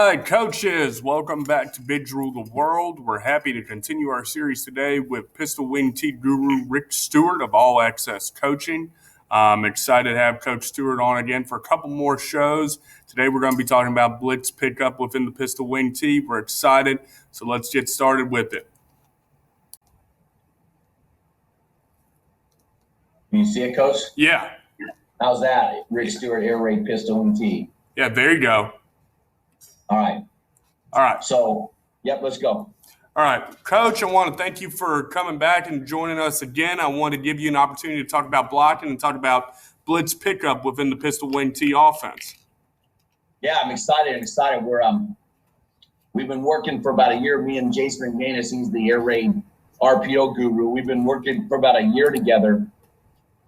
Hi, coaches. Welcome back to Bids Rule the World. We're happy to continue our series today with pistol wing tee guru Rick Stewart of All Access Coaching. I'm excited to have Coach Stewart on again for a couple more shows. Today we're going to be talking about blitz pickup within the pistol wing tee. We're excited, so let's get started with it. Can you see it, Coach? Yeah. How's that? Rick Stewart air raid pistol wing tee. Yeah, there you go. All right. So, let's go. All right, Coach, I want to thank you for coming back and joining us again. I want to give you an opportunity to talk about blocking and talk about blitz pickup within the pistol wing tee offense. Yeah, I'm excited. We've been working for about a year. Me and Jason McManus, he's the air raid RPO guru. We've been working for about a year together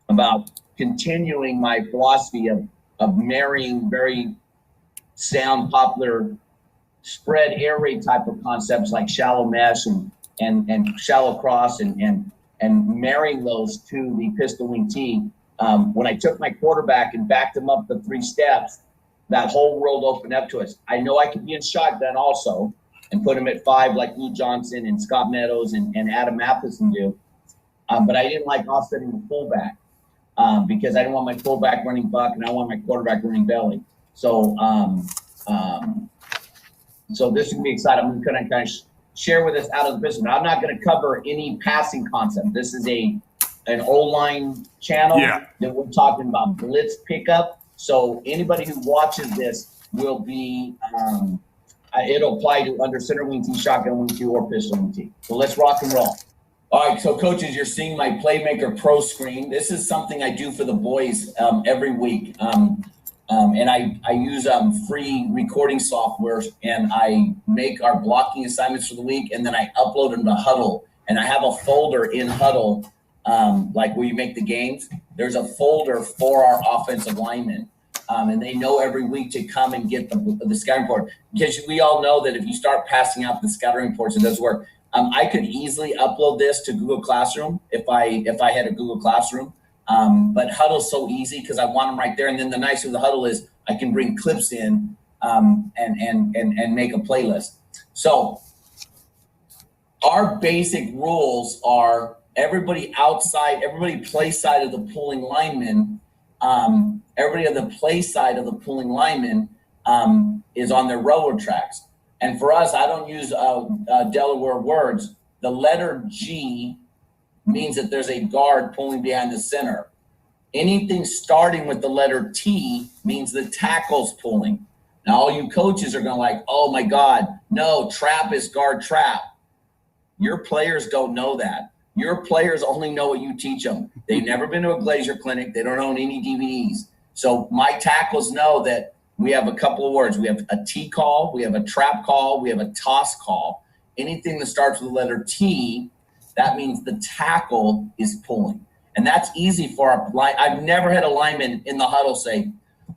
about continuing my philosophy of marrying very sound, popular spread air raid type of concepts like shallow mesh and shallow cross and marrying those to the pistol wing tee. When I took my quarterback and backed him up the 3 steps, that whole world opened up to us. I know I could be in shotgun also and put him at 5 like Lou Johnson and Scott Meadows and Adam Matheson do. But I didn't like offsetting the fullback because I didn't want my fullback running buck and I want my quarterback running belly. So this is going to be exciting. I'm going to kind of share with us out of the business. I'm not going to cover any passing concept. This is an O-line channel that we're talking about blitz pickup. So anybody who watches this will be, it'll apply to under center wing tee, shotgun wing tee, or pistol wing tee. So let's rock and roll. All right, so coaches, you're seeing my Playmaker Pro screen. This is something I do for the boys every week. And I use free recording software, and I make our blocking assignments for the week, and then I upload them to Huddle. And I have a folder in Huddle, like where you make the games. There's a folder for our offensive linemen, and they know every week to come and get the scouting report. Because we all know that if you start passing out the scouting reports, it doesn't work. I could easily upload this to Google Classroom if I had a Google Classroom. But Huddle's so easy because I want them right there. And then the nice thing with the Huddle is I can bring clips in and make a playlist. So our basic rules are everybody play side of the pulling lineman, everybody on the play side of the pulling lineman is on their railroad tracks. And for us, I don't use Delaware words. The letter G means that there's a guard pulling behind the center. Anything starting with the letter T means the tackle's pulling. Now, all you coaches are going like, oh my God, no, trap is guard trap. Your players don't know that. Your players only know what you teach them. They've never been to a Glazier clinic. They don't own any DVDs. So my tackles know that we have a couple of words. We have a T call, we have a trap call, we have a toss call. Anything that starts with the letter T, that means the tackle is pulling. And that's easy for our line. I've never had a lineman in the huddle say,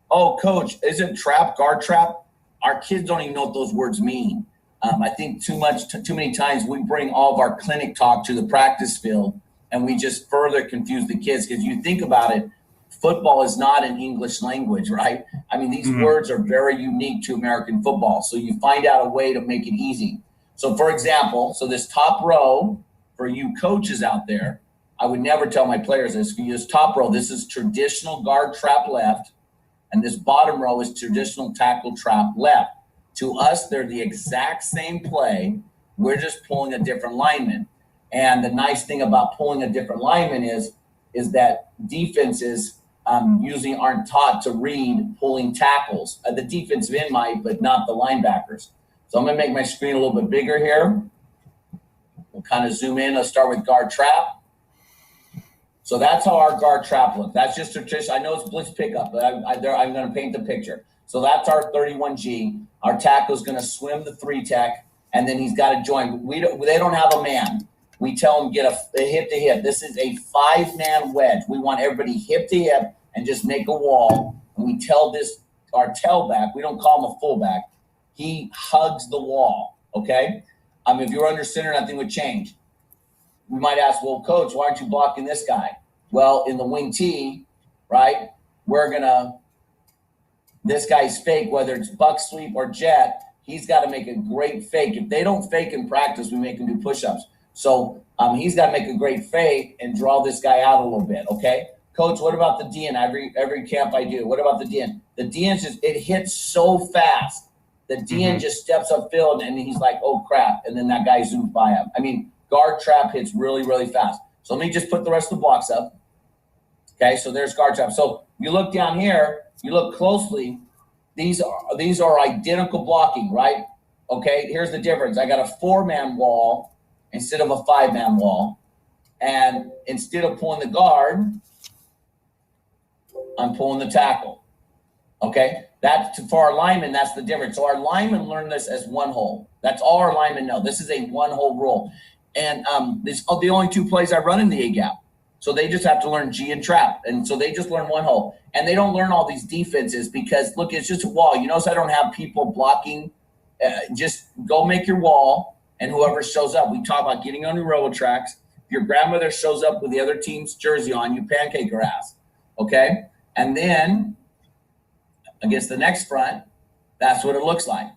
oh, coach, isn't trap guard trap? Our kids don't even know what those words mean. I think too many times we bring all of our clinic talk to the practice field and we just further confuse the kids. Because you think about it, football is not an English language, right? I mean, these words are very unique to American football. So you find out a way to make it easy. So for example, this top row, for you coaches out there, I would never tell my players this. For this top row, this is traditional guard trap left, and this bottom row is traditional tackle trap left. To us, they're the exact same play. We're just pulling a different lineman. And the nice thing about pulling a different lineman is that defenses usually aren't taught to read pulling tackles. The defensive end might, but not the linebackers. So I'm going to make my screen a little bit bigger here. We'll kind of zoom in. Let's start with guard trap. So that's how our guard trap looks. That's just traditional. I know it's blitz pickup, but I'm going to paint the picture. So that's our 31G. Our tackle is going to swim the 3-tech, and then he's got to join. They don't have a man. We tell them get a hip to hip. This is a 5-man wedge. We want everybody hip to hip and just make a wall. And we tell our tailback, we don't call him a fullback. He hugs the wall, okay? If you're under center, nothing would change. We might ask, well, coach, why aren't you blocking this guy? Well, in the wing tee, right, this guy's fake, whether it's buck sweep or jet, he's got to make a great fake. If they don't fake in practice, we make them do push-ups. So he's got to make a great fake and draw this guy out a little bit, okay? Coach, what about the DN? Every camp I do. What about the DN? The DN it hits so fast. The DN just steps upfield and he's like, oh crap, and then that guy zooms by him. I mean, guard trap hits really, really fast. So let me just put the rest of the blocks up. Okay, so there's guard trap. So you look down here, you look closely. These are identical blocking, right? Okay, here's the difference. I got a 4-man wall instead of a 5-man wall. And instead of pulling the guard, I'm pulling the tackle. Okay, that's for our linemen, that's the difference. So our linemen learn this as one hole. That's all our linemen know. This is a one-hole rule. And this the only 2 plays I run in the A-gap. So they just have to learn G and trap. And so they just learn one hole. And they don't learn all these defenses because, look, it's just a wall. You notice I don't have people blocking. Just go make your wall, and whoever shows up. We talk about getting on your railroad tracks. If your grandmother shows up with the other team's jersey on, you pancake her ass, okay? And then against the next front, that's what it looks like,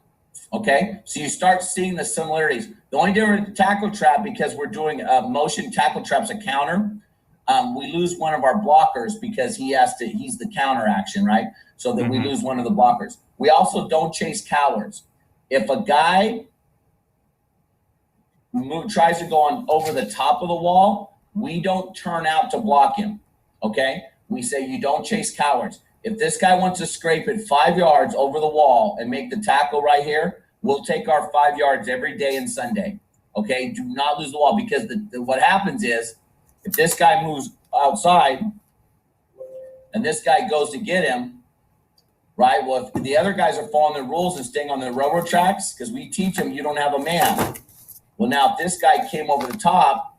okay? So you start seeing the similarities. The only difference with tackle trap, because we're doing a motion tackle trap's a counter, we lose one of our blockers because he's the counter action, right? So that we lose one of the blockers. We also don't chase cowards. If a guy tries to go on over the top of the wall, we don't turn out to block him, okay? We say you don't chase cowards. If this guy wants to scrape it 5 yards over the wall and make the tackle right here, we'll take our 5 yards every day and Sunday, okay? Do not lose the wall, because what happens is, if this guy moves outside and this guy goes to get him, right? Well, if the other guys are following the rules and staying on the railroad tracks, because we teach them you don't have a man. Well, now if this guy came over the top,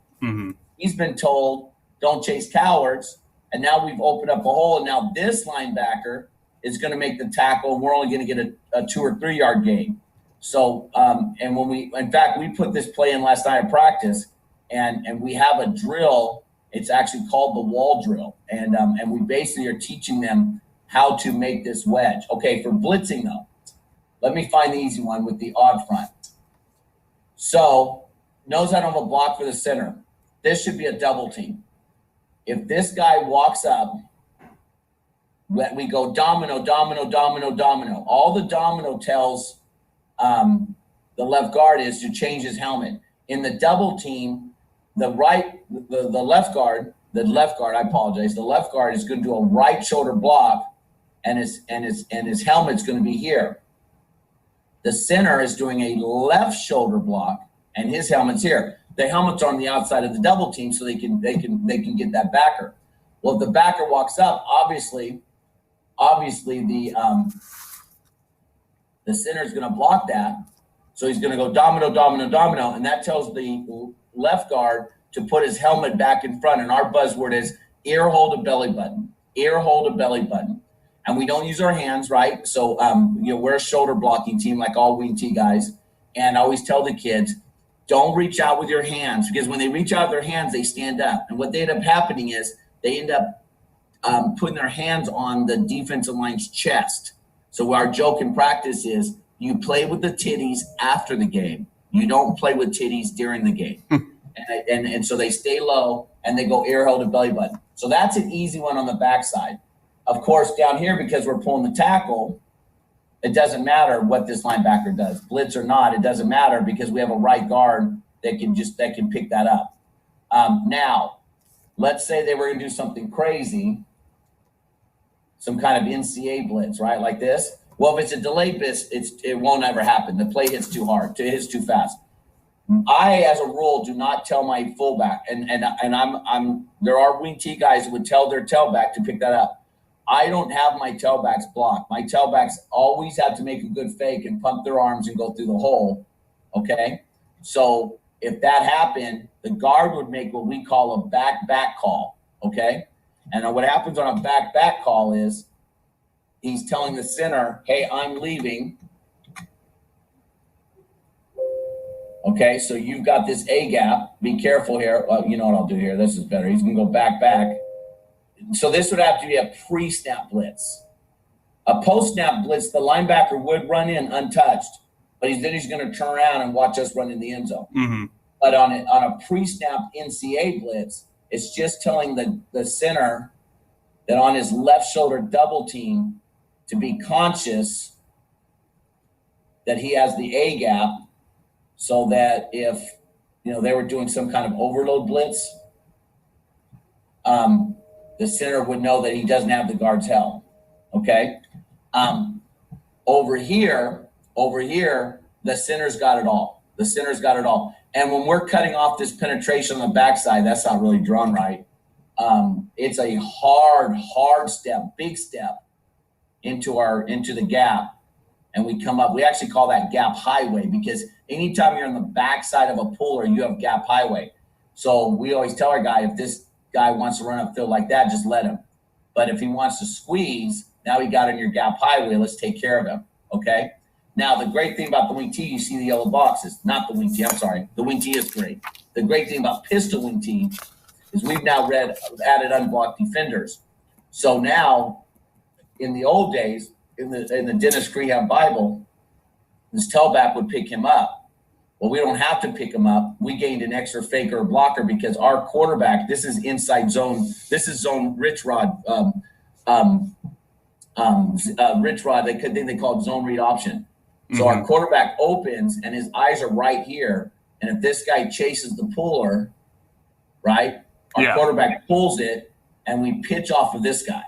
he's been told don't chase cowards, and now we've opened up a hole, and now this linebacker is going to make the tackle, and we're only going to get a 2 or 3 yard gain. So, and in fact, we put this play in last night at practice. And we have a drill. It's actually called the wall drill, and we basically are teaching them how to make this wedge. Okay, for blitzing though, let me find the easy one with the odd front. So notice I don't have a block for the center. This should be a double team. If this guy walks up, we go domino, domino, domino, domino. All the domino tells the left guard is to change his helmet. In the double team, the left guard, the left guard is going to do a right shoulder block, and his helmet's going to be here. The center is doing a left shoulder block, and his helmet's here. The helmets are on the outside of the double team, so they can get that backer. Well, if the backer walks up, obviously the center is going to block that. So he's going to go domino, domino, domino, and that tells the left guard to put his helmet back in front. And our buzzword is ear, hold, a belly button. Ear, hold, a belly button. And we don't use our hands, right? So, we're a shoulder blocking team like all Wing T guys. And I always tell the kids, don't reach out with your hands, because when they reach out with their hands, they stand up. And what they end up happening is they end up putting their hands on the defensive line's chest. So our joke in practice is, you play with the titties after the game. You don't play with titties during the game. And so they stay low and they go ear, hold, and belly button. So that's an easy one on the backside. Of course, down here, because we're pulling the tackle, it doesn't matter what this linebacker does, blitz or not. It doesn't matter, because we have a right guard that can pick that up. Now, let's say they were going to do something crazy, some kind of NCAA blitz, right, like this. Well, if it's a delayed blitz, it won't ever happen. The play hits too hard. It hits too fast. I, as a rule, do not tell my fullback, and there are Wing T guys who would tell their tailback to pick that up. I don't have my tailbacks blocked. My tailbacks always have to make a good fake and pump their arms and go through the hole. Okay, so if that happened, the guard would make what we call a back call. Okay, and what happens on a back call is, he's telling the center, hey, I'm leaving. Okay, so you've got this A gap. Be careful here. Well, you know what I'll do here. This is better. He's going to go back. So this would have to be a pre-snap blitz. A post-snap blitz, the linebacker would run in untouched. but then he's going to turn around and watch us run in the end zone. Mm-hmm. But on a pre-snap NCAA blitz, it's just telling the center that on his left shoulder double team to be conscious that he has the A gap, so that if they were doing some kind of overload blitz, the center would know that he doesn't have the guard's help. Okay. Over here, the center's got it all. The center's got it all. And when we're cutting off this penetration on the backside, that's not really drawn right. It's a hard step, big step into the gap. And we come up, we actually call that gap highway, because anytime you're on the backside of a puller, you have gap highway. So we always tell our guy, if this guy wants to run upfield like that, just let him. But if he wants to squeeze, now he got in your gap highway, let's take care of him. Okay. Now, the great thing about the wing tee, you see the yellow boxes, not the wing tee. I'm sorry. The wing tee is great. The great thing about pistol wing tee is we've now added unblocked defenders. So now, in the old days, in the Dennis Graham Bible, this tailback would pick him up. Well, we don't have to pick him up. We gained an extra faker or blocker because our quarterback, this is inside zone. This is zone rich rod. Rich rod. They call it zone read option. So our quarterback opens and his eyes are right here. And if this guy chases the puller, right, our quarterback pulls it and we pitch off of this guy.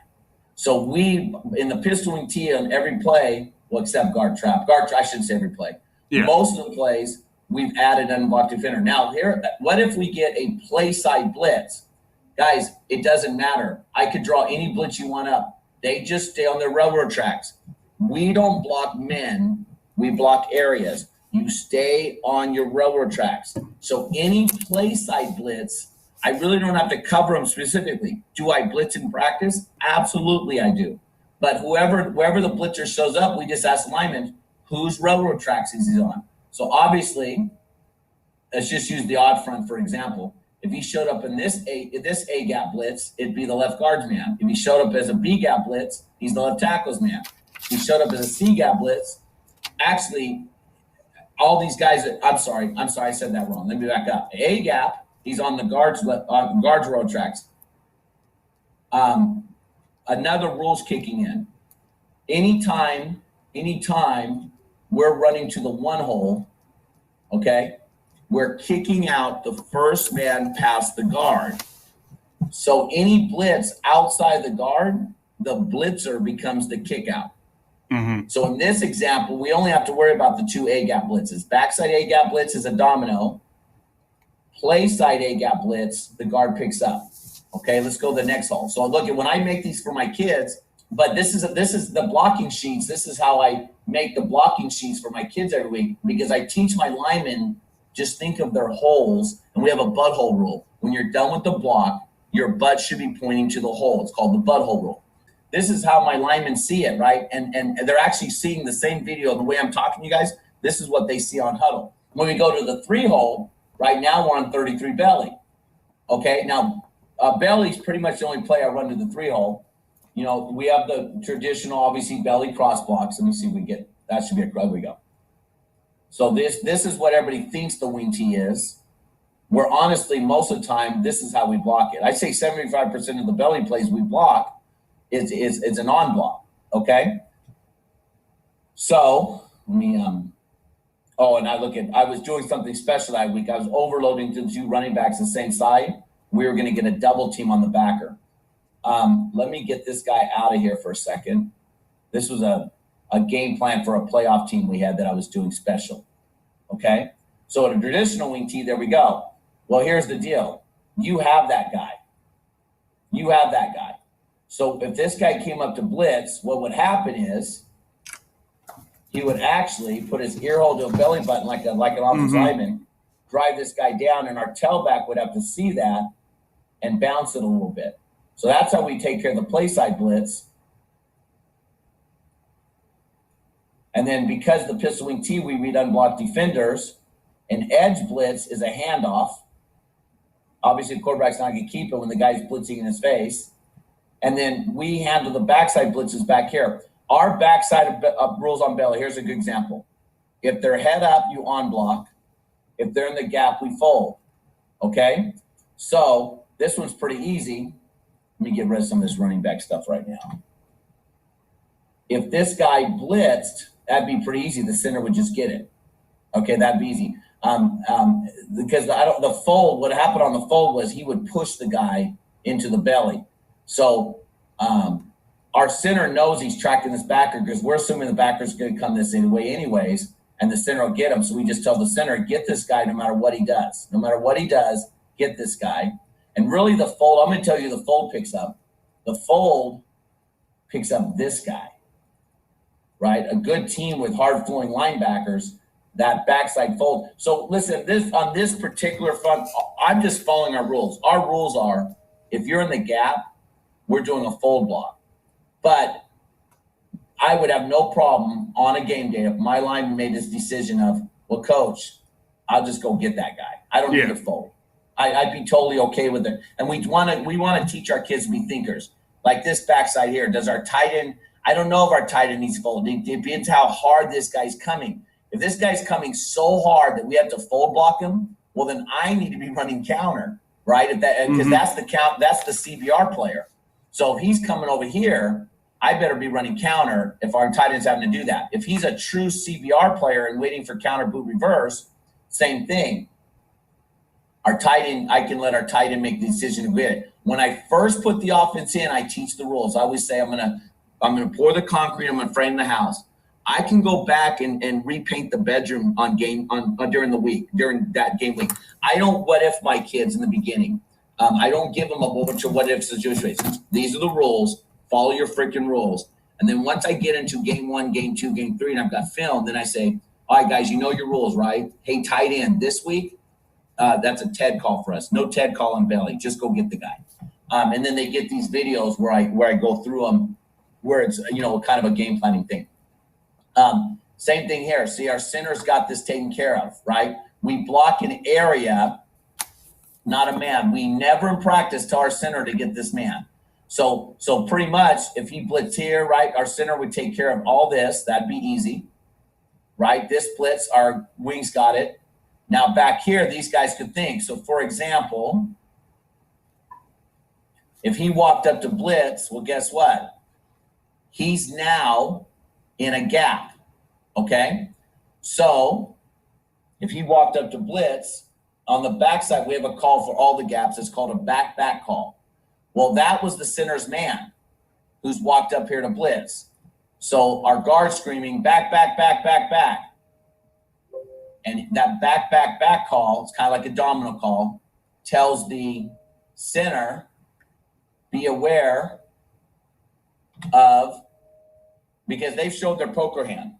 So we, in the pistol wing tee on every play, well, except guard trap. I shouldn't say every play. Yeah. Most of the plays, we've added an unblocked defender. Now, here, what if we get a play side blitz? Guys, it doesn't matter. I could draw any blitz you want up. They just stay on their railroad tracks. We don't block men. We block areas. You stay on your railroad tracks. So any play side blitz, I really don't have to cover them specifically. Do I blitz in practice? Absolutely I do. But wherever the blitzer shows up, we just ask the lineman, whose railroad tracks is he on? So obviously, let's just use the odd front for example. If he showed up in this A gap blitz, it'd be the left guard's man. If he showed up as a B gap blitz, he's the left tackle's man. If he showed up as a C gap blitz, actually, all these guys I'm sorry, I said that wrong. Let me back up. A gap, he's on the guard's road tracks. Another rule's kicking in. Anytime we're running to the one hole, okay, we're kicking out the first man past the guard. So any blitz outside the guard, the blitzer becomes the kick out. Mm-hmm. So in this example, we only have to worry about the two A-gap blitzes. Backside A-gap blitz is a domino. Play side A-gap blitz, the guard picks up. Okay, let's go to the next hole. So look, when I make these for my kids, but this is the blocking sheets. This is how I make the blocking sheets for my kids every week, because I teach my linemen, just think of their holes, and we have a butthole rule. When you're done with the block, your butt should be pointing to the hole. It's called the butthole rule. This is how my linemen see it, right? And they're actually seeing the same video. The way I'm talking to you guys, this is what they see on huddle. When we go to the 3-hole, right now we're on 33 belly. Okay, now belly's pretty much the only play I run to the 3-hole. You know, we have the traditional, obviously, belly cross blocks. Let me see if we get, that should be there we go. So this is what everybody thinks the wing tee is. Where honestly, most of the time, this is how we block it. I say 75% of the belly plays we block is a non-block, okay? So, let me, and I was doing something special that week. I was overloading to the two running backs the same side. We were going to get a double team on the backer. Let me get this guy out of here for a second. This was a game plan for a playoff team we had that I was doing special, okay? So at a traditional wing tee, there we go. Well, here's the deal. You have that guy. So if this guy came up to blitz, what would happen is he would actually put his ear hole to a belly button like an offensive lineman, drive this guy down, and our tailback would have to see that and bounce it a little bit. So that's how we take care of the play side blitz. And then because the pistol wing tee, we read unblocked defenders. An edge blitz is a handoff. Obviously, the quarterback's not going to keep it when the guy's blitzing in his face. And then we handle the backside blitzes back here. Our backside of rules on belly, here's a good example. If they're head up, you on block. If they're in the gap, we fold. Okay? So this one's pretty easy. Let me get rid of some of this running back stuff right now. If this guy blitzed, that'd be pretty easy. The center would just get it. Okay, that'd be easy. Because the fold, what happened on the fold was he would push the guy into the belly. So our center knows he's tracking this backer because we're assuming the backer's going to come this way anyways, and the center will get him. So we just tell the center, get this guy no matter what he does. No matter what he does, get this guy. And really the fold, I'm going to tell you the fold picks up. The fold picks up this guy, right? A good team with hard-flowing linebackers, that backside fold. So listen, on this particular front, I'm just following our rules. Our rules are, if you're in the gap, we're doing a fold block. But I would have no problem on a game day if my lineman made this decision of, well, coach, I'll just go get that guy. I don't need to fold. I'd be totally okay with it. And we want to teach our kids to be thinkers. Like this backside here, does our tight end, I don't know if our tight end needs to fold. It depends how hard this guy's coming. If this guy's coming so hard that we have to fold block him, well, then I need to be running counter, right? Because that's the CBR player. So if he's coming over here, I better be running counter if our tight end's having to do that. If he's a true CBR player and waiting for counter boot reverse, same thing. Our tight end, I can let our tight end make the decision to get it. When I first put the offense in, I teach the rules. I always say I'm gonna pour the concrete, I'm gonna frame the house. I can go back and repaint the bedroom during the week, during that game week. I don't what if my kids in the beginning. I don't give them a whole bunch of what if situations. These are the rules. Follow your freaking rules. And then once I get into game 1, game 2, game 3, and I've got film, then I say, all right, guys, you know your rules, right? Hey, tight end this week, that's a TED call for us. No TED call on belly. Just go get the guy. And then they get these videos where I go through them, where it's kind of a game planning thing. Same thing here. See, our center's got this taken care of, right? We block an area, not a man. We never in practice tell our center to get this man. So pretty much if he blitz here, right, our center would take care of all this. That'd be easy, right? This blitz, our wings got it. Now back here, these guys could think. So for example, if he walked up to blitz, well, guess what? He's now in a gap, okay? So if he walked up to blitz, on the backside, we have a call for all the gaps. It's called a back call. Well, that was the center's man who's walked up here to blitz. So our guard screaming, back. And that back call, it's kind of like a domino call, tells the center, be aware of, because they've showed their poker hand.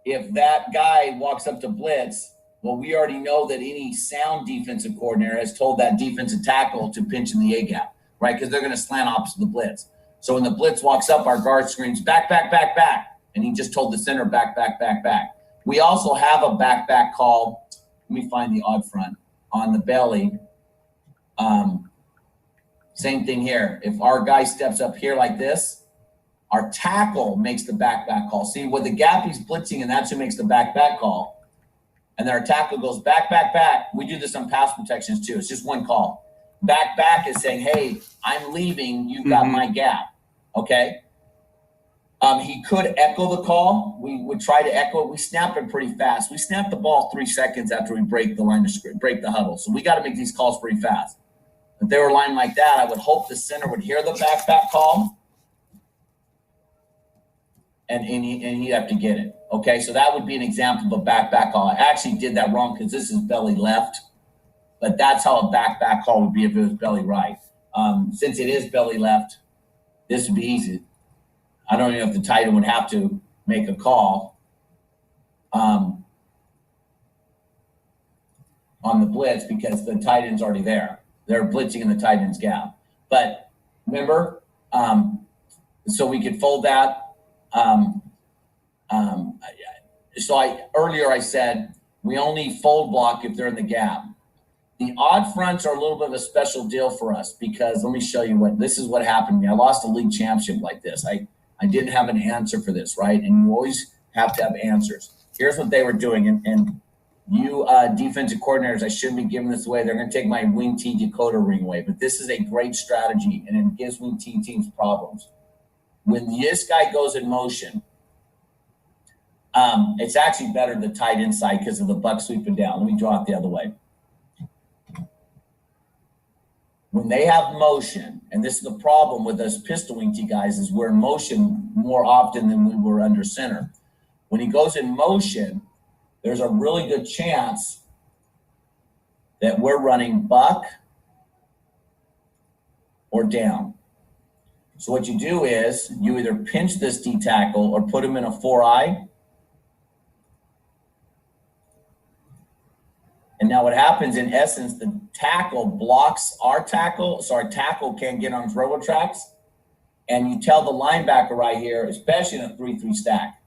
If that guy walks up to blitz, well, we already know that any sound defensive coordinator has told that defensive tackle to pinch in the A gap, right? Because they're going to slant opposite the blitz. So when the blitz walks up, our guard screams, back. And he just told the center, back. We also have a back call. Let me find the odd front on the belly. Same thing here. If our guy steps up here like this, our tackle makes the back call. See, with the gap he's blitzing, and that's who makes the back call. And then our tackle goes back. We do this on pass protections too. It's just one call. Back is saying, hey, I'm leaving. You've got my gap. Okay. He could echo the call. We would try to echo it. We snap it pretty fast. We snap the ball 3 seconds after we break the line of script, break the huddle. So we got to make these calls pretty fast. If they were lined like that, I would hope the center would hear the back call. And he'd have to get it. Okay, so that would be an example of a back call. I actually did that wrong because this is belly left, but that's how a back call would be if it was belly right. Since it is belly left, this would be easy. I don't even know if the tight end would have to make a call on the blitz because the tight end's already there. They're blitzing in the tight end's gap. But remember, so we could fold that. Earlier I said we only fold block if they're in the gap. The odd fronts are a little bit of a special deal for us because let me show you this is what happened to me. I lost a league championship like this. I didn't have an answer for this, right? And you always have to have answers. Here's what they were doing. And you defensive coordinators, I shouldn't be giving this away. They're going to take my wing T decoder ring away. But this is a great strategy, and it gives wing T teams problems. When this guy goes in motion, it's actually better the tight inside because of the buck sweeping down. Let me draw it the other way. When they have motion, and this is the problem with us pistol wing T guys, is we're in motion more often than we were under center. When he goes in motion, there's a really good chance that we're running buck or down. So what you do is you either pinch this D tackle or put him in a 4-eye. And now what happens, in essence, the tackle blocks our tackle, so our tackle can't get on his railroad tracks. And you tell the linebacker right here, especially in a 3-3 stack,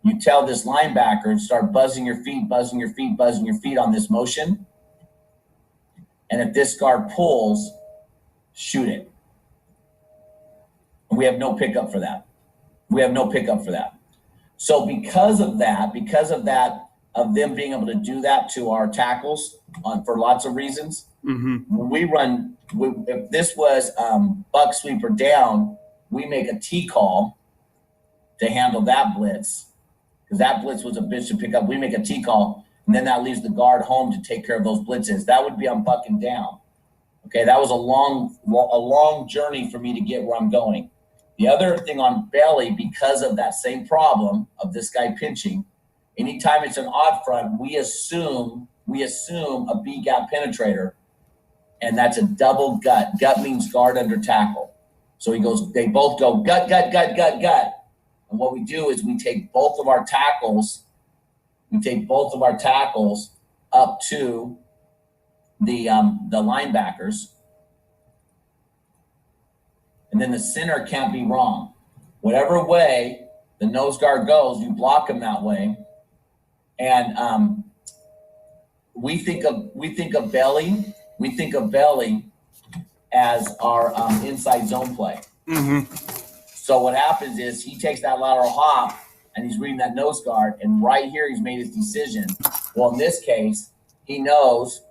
you tell this linebacker to start buzzing your feet, buzzing your feet, buzzing your feet on this motion. And if this guard pulls, shoot it. And we have no pickup for that. We have no pickup for that. So because of that, of them being able to do that to our tackles for lots of reasons. When we run, if this was buck sweeper down, we make a T call to handle that blitz, because that blitz was a bitch to pick up. We make a T call, and then that leaves the guard home to take care of those blitzes. That would be on buck and down. Okay, that was a long journey for me to get where I'm going. The other thing on belly, because of that same problem of this guy pinching, anytime it's an odd front, we assume a B gap penetrator, and that's a double gut. Gut means guard under tackle. So they both go gut, gut, gut, gut, gut. And what we do is we take both of our tackles up to the linebackers, and then the center can't be wrong. Whatever way the nose guard goes, you block him that way. And we think of belly as our inside zone play. So what happens is he takes that lateral hop and he's reading that nose guard, and right here he's made his decision. Well, in this case, he knows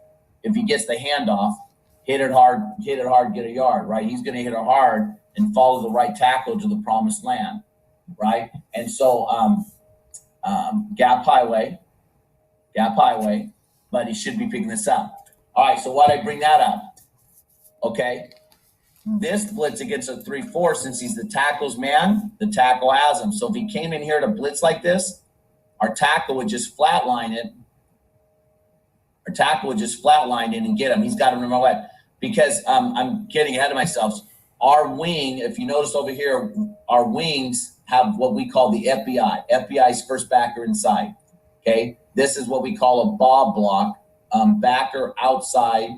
if he gets the handoff, hit it hard, get a yard, right? He's going to hit it hard and follow the right tackle to the promised land, right? And so gap highway, but he should be picking this up. All right, so why'd I bring that up? Okay, this blitz against a 3-4, since he's the tackle's man, the tackle has him. So if he came in here to blitz like this, our tackle would just flatline it. And get him. He's got him no matter what. Because I'm getting ahead of myself. Our wing, if you notice over here, our wings have what we call the FBI. FBI's first backer inside. Okay, this is what we call a bob block, backer outside,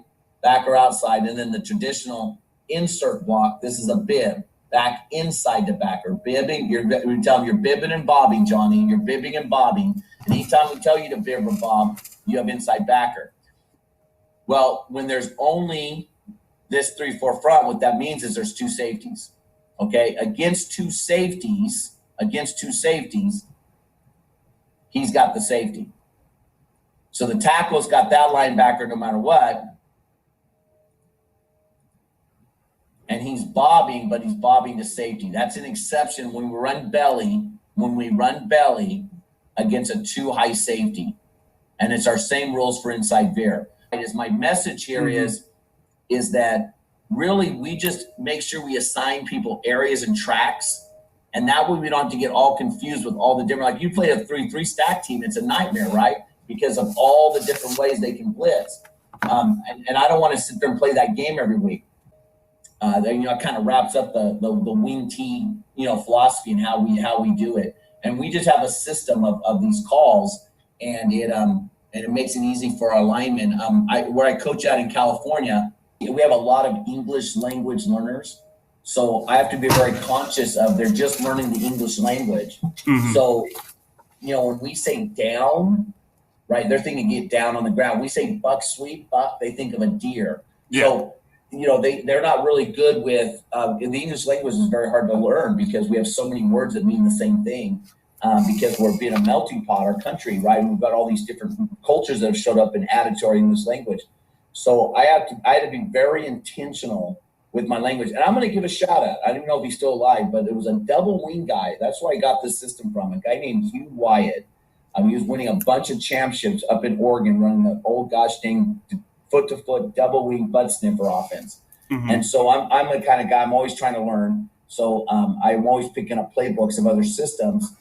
and then the traditional insert block. This is a bib, back inside the backer. Bibbing, we tell them you're bibbing and bobbing, Johnny. You're bibbing and bobbing. And anytime we tell you to bib or bob, you have inside backer. Well, when there's only this 3-4 front, what that means is there's two safeties. Okay, against two safeties, he's got the safety. So the tackle's got that linebacker no matter what. And he's bobbing, but he's bobbing to safety. That's an exception when we run belly against a too high safety. And it's our same rules for inside veer. My message here is that really we just make sure we assign people areas and tracks. And that way we don't have to get all confused with all the different, like you play a 3-3 stack team, it's a nightmare, right? Because of all the different ways they can blitz. And I don't want to sit there and play that game every week. It kind of wraps up the wing T, philosophy and how we do it. And we just have a system of these calls, and it makes it easy for our linemen. Where I coach out in California, we have a lot of English language learners. So I have to be very conscious of they're just learning the English language. So, when we say down, right, they're thinking get down on the ground. We say buck sweep, buck, they think of a deer. Yeah. So, they're not really good with, in the English language is very hard to learn because we have so many words that mean the same thing. because we're being a melting pot, our country, right? And we've got all these different cultures that have showed up and added to our English language. So I had to be very intentional with my language. And I'm going to give a shout out. I don't even know if he's still alive, but it was a double wing guy. That's where I got this system from. A guy named Hugh Wyatt. He was winning a bunch of championships up in Oregon, running the old gosh dang foot-to-foot double wing butt sniffer offense. Mm-hmm. And so I'm the kind of guy, I'm always trying to learn. So I'm always picking up playbooks of other systems.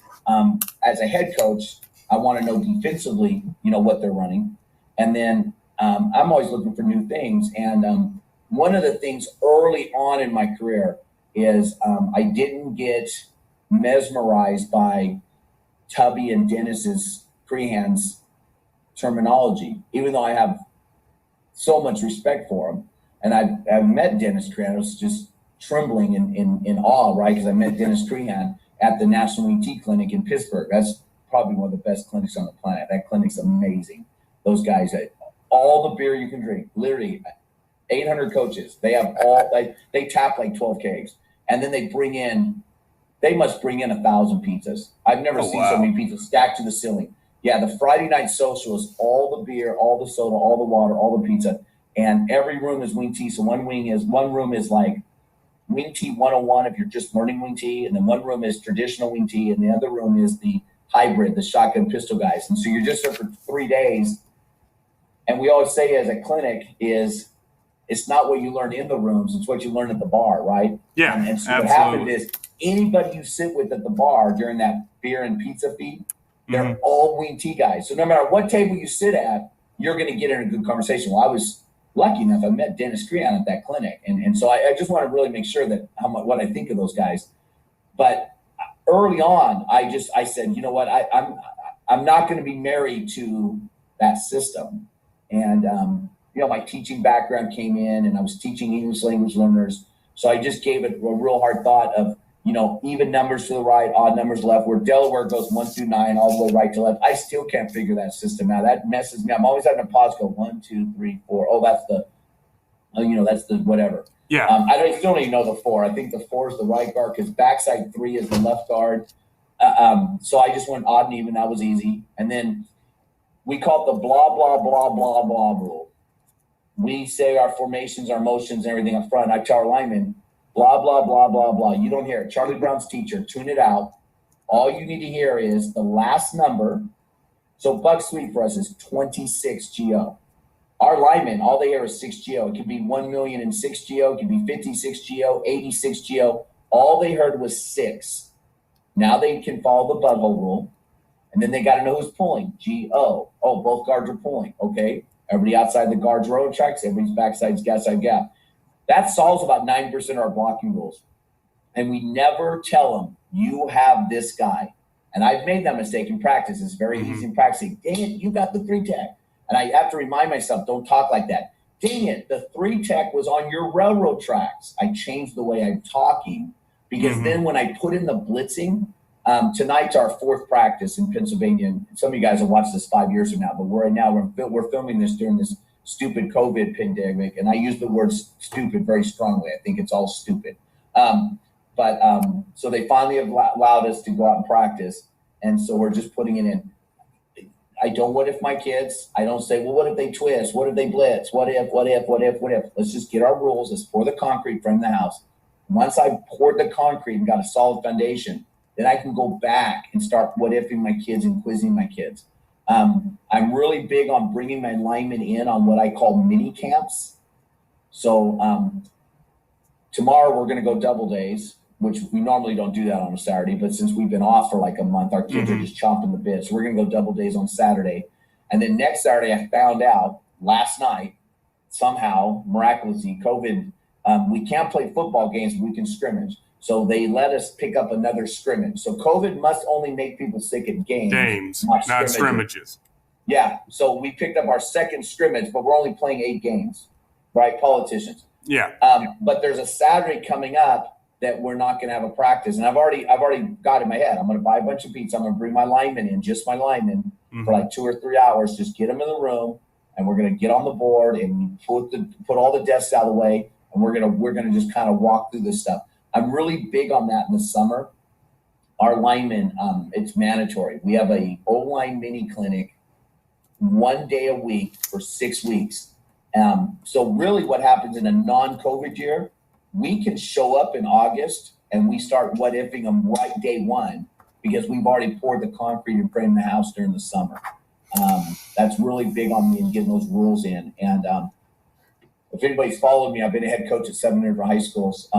As a head coach, I want to know defensively, what they're running. And then I'm always looking for new things. And one of the things early on in my career is I didn't get mesmerized by Tubby and Dennis's Crehan's terminology, even though I have so much respect for him. And I've met Dennis Crehan. I was just trembling in awe, right? Because I met Dennis Crehan at the National ET Clinic in Pittsburgh. That's probably one of the best clinics on the planet. That clinic's amazing. Those guys, all the beer you can drink, literally 800 coaches. They have they tap like 12 kegs. And then they must bring in 1,000 pizzas. I've never seen so many pizzas stacked to the ceiling. Yeah, the Friday night social is all the beer, all the soda, all the water, all the pizza. And every room is wing tea. So one room is like wing tea 101 if you're just learning wing tea. And then one room is traditional wing tea. And the other room is the hybrid, the shotgun pistol guys. And so you're just there for 3 days. And we always say as a clinic is it's not what you learn in the rooms, it's what you learn at the bar, right? Yeah, and so absolutely. What happened is anybody you sit with at the bar during that beer and pizza feed, they're all wing tea guys. So no matter what table you sit at, you're going to get in a good conversation. Well, I was lucky enough. I met Dennis Crehan at that clinic. And so I just want to really make sure that what I think of those guys. But early on, I said, you know what, I'm not going to be married to that system. And, my teaching background came in and I was teaching English language learners. So I just gave it a real hard thought of, even numbers to the right, odd numbers left, where Delaware goes 1 through 9, all the way right to left. I still can't figure that system out. That messes me up. I'm always having to pause, go 1, 2, 3, 4. Oh, that's the whatever. Yeah. I still don't even know the 4. I think the 4 is the right guard because backside 3 is the left guard. So I just went odd and even. That was easy. And then we call it the blah, blah, blah, blah, blah rule. We say our formations, our motions, and everything up front. I tell our linemen, blah, blah, blah, blah, blah. You don't hear it. Charlie Brown's teacher, tune it out. All you need to hear is the last number. So Buck Sweet for us is 26 GO. Our linemen, all they hear is 6 GO. It could be 1 million and 6 GO. It could be 56 GO, 86 GO. All they heard was 6. Now they can follow the butthole rule. And then they got to know who's pulling. GO. Oh, both guards are pulling. Okay. Everybody outside the guard's row tracks. Everybody's backside's outside gap. That solves about 9% of our blocking rules. And we never tell them, you have this guy. And I've made that mistake in practice. It's very easy in practicing. Dang it, you got the 3 tech. And I have to remind myself, don't talk like that. Dang it, the 3 tech was on your railroad tracks. I changed the way I'm talking because then when I put in the blitzing, tonight's our 4th practice in Pennsylvania. And some of you guys have watched this 5 years from now, but we're filming this during this stupid COVID pandemic. And I use the word stupid very strongly. I think it's all stupid. So they finally have allowed us to go out and practice. And so we're just putting it in. I don't what if my kids. I don't say, well, what if they twist? What if they blitz? What if? Let's just get our rules. Let's pour the concrete from the house. Once I've poured the concrete and got a solid foundation, then I can go back and start what-ifing my kids and quizzing my kids. I'm really big on bringing my linemen in on what I call mini camps. So tomorrow we're going to go double days, which we normally don't do that on a Saturday. But since we've been off for like a month, our kids are just chomping the bit. So we're going to go double days on Saturday. And then next Saturday, I found out last night, somehow, miraculously, COVID, we can't play football games, but we can scrimmage. So they let us pick up another scrimmage. So COVID must only make people sick at games, not scrimmages. Yeah. So we picked up our second scrimmage, but we're only playing 8 games, right? Politicians. Yeah. But there's a Saturday coming up that we're not going to have a practice. And I've already got in my head, I'm going to buy a bunch of pizza. I'm going to bring my linemen in, just my linemen, for like 2 or 3 hours. Just get them in the room, and we're going to get on the board and put all the desks out of the way, and we're going to just kind of walk through this stuff. I'm really big on that in the summer. our linemen, it's mandatory. We have a O-line mini clinic 1 day a week for 6 weeks. So really what happens in a non-COVID year, we can show up in August and we start what-ifing them right day one because we've already poured the concrete and framed the house during the summer. That's really big on me in getting those rules in. And if anybody's followed me, I've been a head coach at 7 different high schools.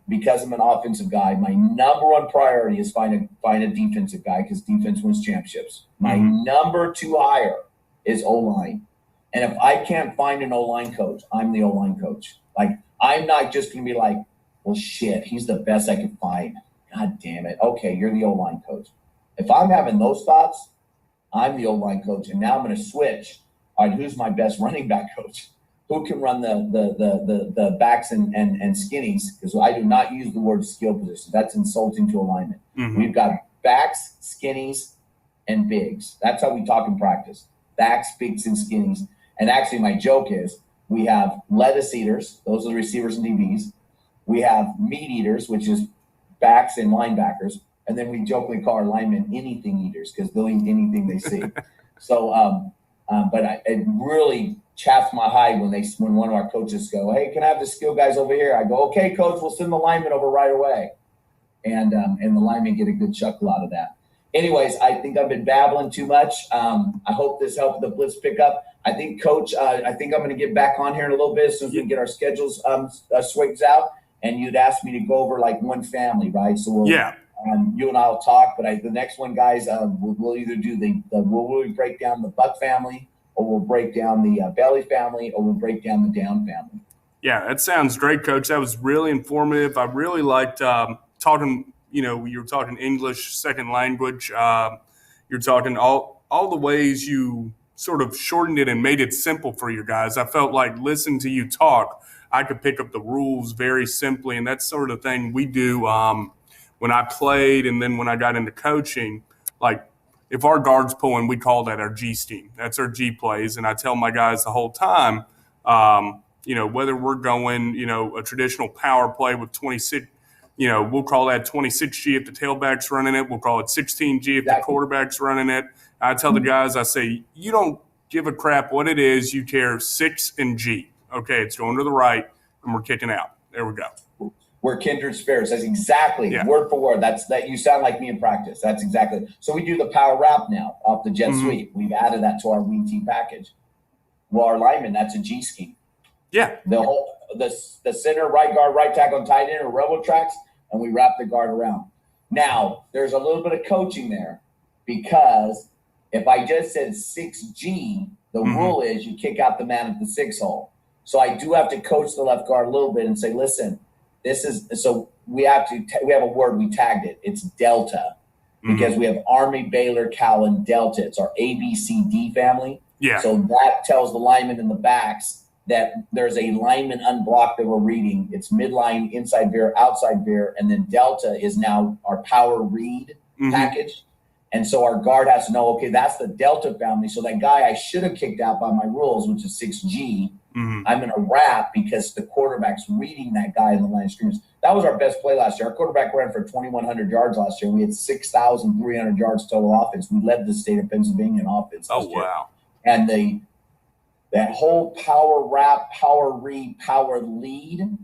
Because I'm an offensive guy, my number one priority is find a defensive guy because defense wins championships. My number 2 hire is O-line. And if I can't find an O-line coach, I'm the O-line coach. Like, I'm not just going to be like, well, shit, he's the best I can find. God damn it. Okay, you're the O-line coach. If I'm having those thoughts, I'm the O-line coach. And now I'm going to switch. All right, who's my best running back coach? Who can run the backs and skinnies? Because I do not use the word skill position. That's insulting to alignment. We've got backs, skinnies, and bigs. That's how we talk in practice. Backs, bigs, and skinnies. And actually, my joke is we have lettuce eaters. Those are the receivers and DBs. We have meat eaters, which is backs and linebackers. And then we jokingly call our linemen anything eaters because they'll eat anything they see. So, but it really chaps my hide when one of our coaches go, hey, can I have the skill guys over here? I go, okay, coach, we'll send the lineman over right away. And the linemen get a good chuckle out of that. Anyways, I think I've been babbling too much. I hope this helped the Blitz pickup. I think, Coach, I think I'm going to get back on here in a little bit as soon as we can get our schedules swings out. And you'd ask me to go over like one family, right? So we'll, you and I will talk. But the next one, guys, we'll either do we'll break down the Buck family, or we'll break down the Bailey family, or we'll break down the Down family. Yeah, that sounds great, Coach. That was really informative. I really liked talking. You were talking English, second language. You're talking all the ways you sort of shortened it and made it simple for your guys. I felt like listening to you talk, I could pick up the rules very simply, and that's sort of the thing we do when I played and then when I got into coaching. Like, if our guard's pulling, we call that our G steam. That's our G plays, and I tell my guys the whole time, whether we're going, a traditional power play with 26, we'll call that 26G if the tailback's running it. We'll call it 16G if the quarterback's running it. I tell the guys, I say, you don't give a crap what it is. You care 6 and G. Okay, it's going to the right, and we're kicking out. There we go. We're kindred spirits. That's exactly word for word. That you sound like me in practice. That's exactly. So we do the power wrap now off the jet sweep. We've added that to our wing tee package. Well, our lineman, that's a G scheme. Yeah. The center, right guard, right tackle, and tight end are railroad tracks, and we wrap the guard around. Now, there's a little bit of coaching there because if I just said 6G, the rule is you kick out the man at the 6 hole. So I do have to coach the left guard a little bit and say, listen, this is – so we have a word, we tagged it. It's Delta because we have Army, Baylor, Cal, and Delta. It's our ABCD family. Yeah. So that tells the linemen in the backs that there's a lineman unblocked that we're reading. It's midline, inside veer, outside veer, and then Delta is now our power read package. And so our guard has to know, okay, that's the Delta family. So that guy I should have kicked out by my rules, which is 6G, I'm going to wrap because the quarterback's reading that guy in the line of scrimmage. That was our best play last year. Our quarterback ran for 2,100 yards last year. We had 6,300 yards total offense. We led the state of Pennsylvania in offense last year. Wow. And that whole power wrap, power read, power lead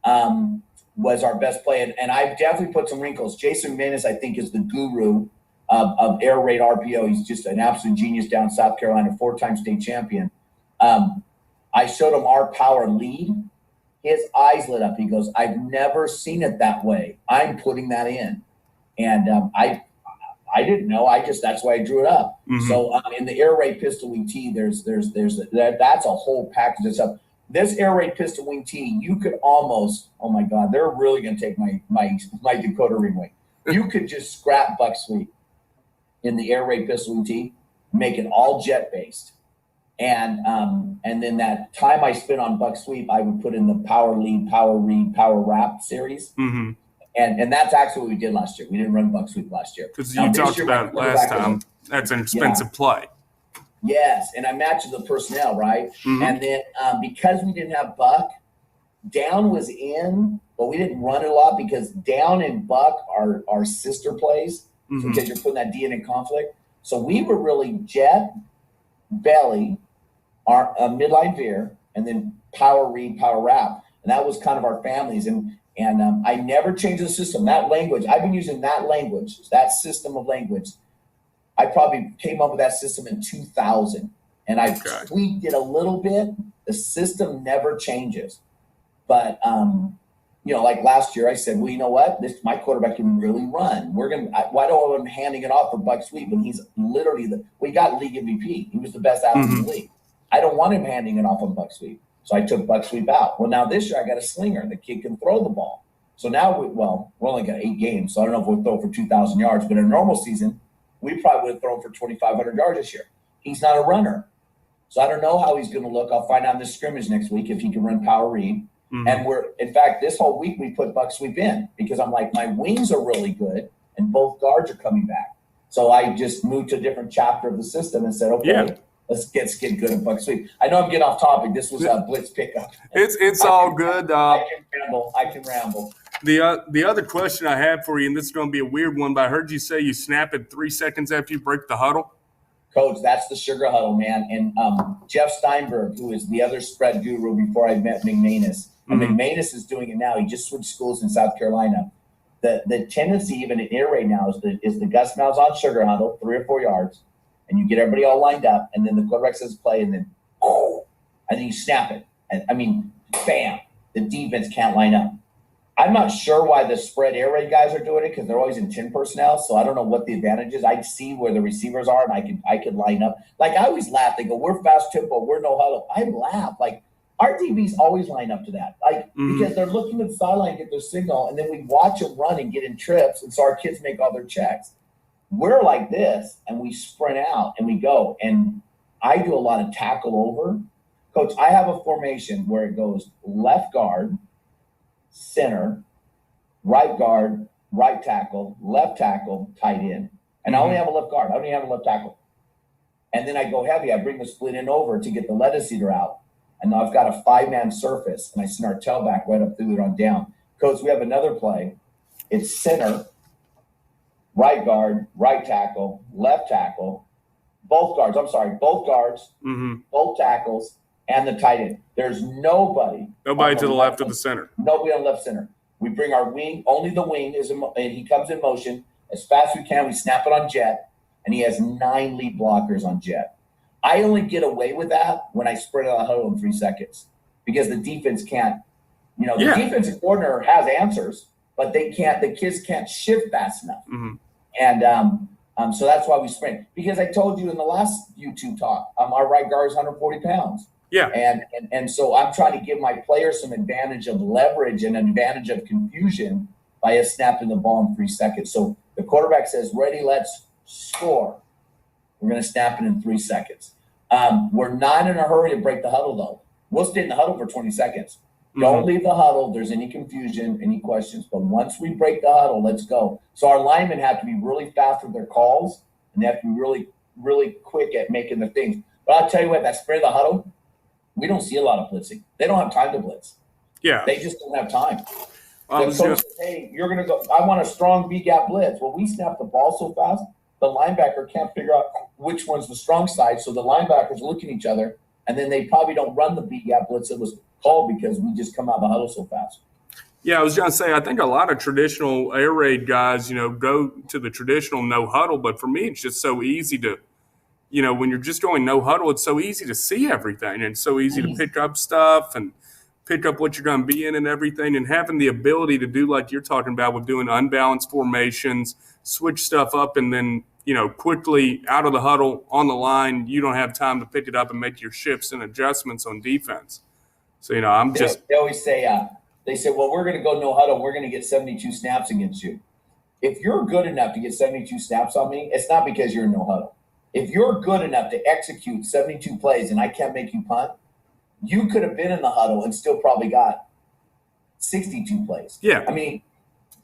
was our best play. And I've definitely put some wrinkles. Jason Menace, I think, is the guru of air raid RPO. He's just an absolute genius down in South Carolina, 4-time state champion. I showed him our power lead. His eyes lit up. He goes, I've never seen it that way. I'm putting that in. And I didn't know. That's why I drew it up. So in the air raid pistol wing tee, that's a whole package of stuff. This air raid pistol wing tee, you could almost, oh my God, they're really going to take my Dakota ring wing. You could just scrap buck sweep in the air raid pistol wing tee, make it all jet based. And then that time I spent on buck sweep, I would put in the power lead, power read, power wrap series. And that's actually what we did last year. We didn't run buck sweep last year. Because you talked about last time, that's an expensive play. Yes, and I matched the personnel, right? And then because we didn't have buck, down was in, but we didn't run it a lot because down and buck are sister plays. because you're putting that D in conflict. So we were really jet, belly, our midline veer, and then power read, power wrap. And that was kind of our families. And I never changed the system. That language, I've been using that language, that system of language. I probably came up with that system in 2000. And I tweaked it a little bit. The system never changes. But, like last year I said, well, you know what? My quarterback can really run. Why don't I handing it off for Buck Sweep when he's literally we got league MVP. He was the best athlete in the league. I don't want him handing it off on Buck Sweep. So I took Buck Sweep out. Well, now this year I got a slinger. The kid can throw the ball. So now we only got 8 games. So I don't know if we'll throw for 2,000 yards. But in a normal season, we probably would have thrown for 2,500 yards this year. He's not a runner. So I don't know how he's going to look. I'll find out in this scrimmage next week if he can run power read. And in fact, this whole week we put Buck Sweep in because I'm like, my wings are really good and both guards are coming back. So I just moved to a different chapter of the system and said, okay, let's get good at Buck Sweep. I know I'm getting off topic. This was a Blitz pickup. It's all good. I can ramble. The other question I have for you, and this is going to be a weird one, but I heard you say you snap it 3 seconds after you break the huddle. Coach, that's the sugar huddle, man. And Jeff Steinberg, who is the other spread guru before I met McManus, and McManus is doing it now. He just switched schools in South Carolina. The tendency, even in air raid now, is the Gus Malzahn sugar huddle, 3 or 4 yards, and you get everybody all lined up, and then the quarterback says play, and then and then you snap it. And I mean, bam, the defense can't line up. I'm not sure why the spread air raid guys are doing it because they're always in 10 personnel. So I don't know what the advantage is. I see where the receivers are, and I could line up. Like I always laugh. They go, "We're fast tempo. We're no huddle." I laugh. Like our DBs always line up to that, like because they're looking at the sideline, get their signal, and then we watch them run and get in trips, and so our kids make all their checks. We're like this, and we sprint out and we go. And I do a lot of tackle over. Coach, I have a formation where it goes left guard, center, right guard, right tackle, left tackle, tight end. And I only have a left guard. I don't even have a left tackle. And then I go heavy. I bring the split end over to get the lettuce eater out. And now I've got a 5-man surface, and I send our tailback right up through it on down. Coach, we have another play. It's center, right guard, right tackle, left tackle, both guards, both tackles, and the tight end. There's nobody to the left of the center. Nobody on the left center. We bring our wing, only the wing is and he comes in motion. As fast as we can, we snap it on jet, and he has 9 lead blockers on jet. I only get away with that when I spread out a huddle in 3 seconds because the defense can't, the defensive coordinator has answers, but the kids can't shift fast enough. And so that's why we sprint. Because I told you in the last YouTube talk, our right guard is 140 pounds. Yeah. And so I'm trying to give my players some advantage of leverage and advantage of confusion by us snapping the ball in 3 seconds. So the quarterback says, ready, let's score. We're going to snap it in 3 seconds. We're not in a hurry to break the huddle, though. We'll stay in the huddle for 20 seconds. Don't leave the huddle if there's any confusion, any questions. But once we break the huddle, let's go. So our linemen have to be really fast with their calls, and they have to be really, really quick at making the things. But I'll tell you what, that spread of the huddle, we don't see a lot of blitzing. They don't have time to blitz. Yeah. They just don't have time. The coach says, hey, you're going to go, I want a strong B-gap blitz. Well, we snap the ball so fast, the linebacker can't figure out which one's the strong side. So the linebackers look at each other, and then they probably don't run the B-gap blitz that was called because we just come out of the huddle so fast. Yeah, I was going to say, I think a lot of traditional air raid guys, go to the traditional no huddle. But for me, it's just so easy to, when you're just going no huddle, it's so easy to see everything. And it's so easy to pick up stuff and pick up what you're going to be in and everything. And having the ability to do like you're talking about with doing unbalanced formations, switch stuff up, and then, quickly out of the huddle on the line, you don't have time to pick it up and make your shifts and adjustments on defense. So, They always say, well, we're going to go no huddle. We're going to get 72 snaps against you. If you're good enough to get 72 snaps on me, it's not because you're in no huddle. If you're good enough to execute 72 plays and I can't make you punt, you could have been in the huddle and still probably got 62 plays. Yeah. I mean,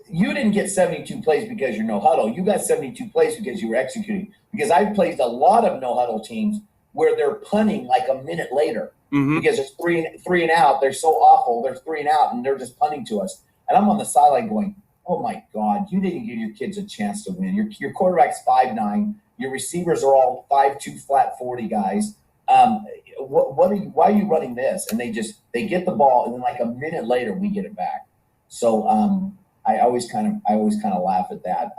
you didn't get 72 plays because you're no huddle. You got 72 plays because you were executing. Because I've played a lot of no huddle teams where they're punting like a minute later because it's three and out. They're so awful. They're 3 and out, and they're just punting to us. And I'm on the sideline going, oh my God, you didn't give your kids a chance to win. Your quarterback's 5'9", your receivers are all 5'2", flat 40 guys. Why are you running this? And they get the ball, and then like a minute later we get it back. So I always kind of laugh at that.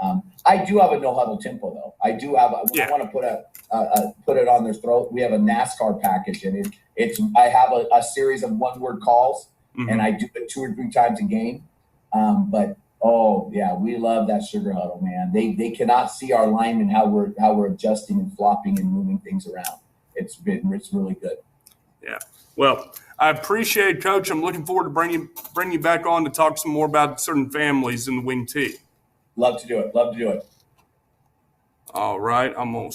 I do have a no huddle tempo though. I do have. I want to put it on their throat. We have a NASCAR package, and I have a series of 1-word calls, and I do it 2 or 3 times a game. But oh yeah, we love that sugar huddle, man. They cannot see our linemen how we're adjusting and flopping and moving things around. It's really good. Yeah. Well, I appreciate it, Coach. I'm looking forward to bring you back on to talk some more about certain families in the wing T. Love to do it. All right. I'm going to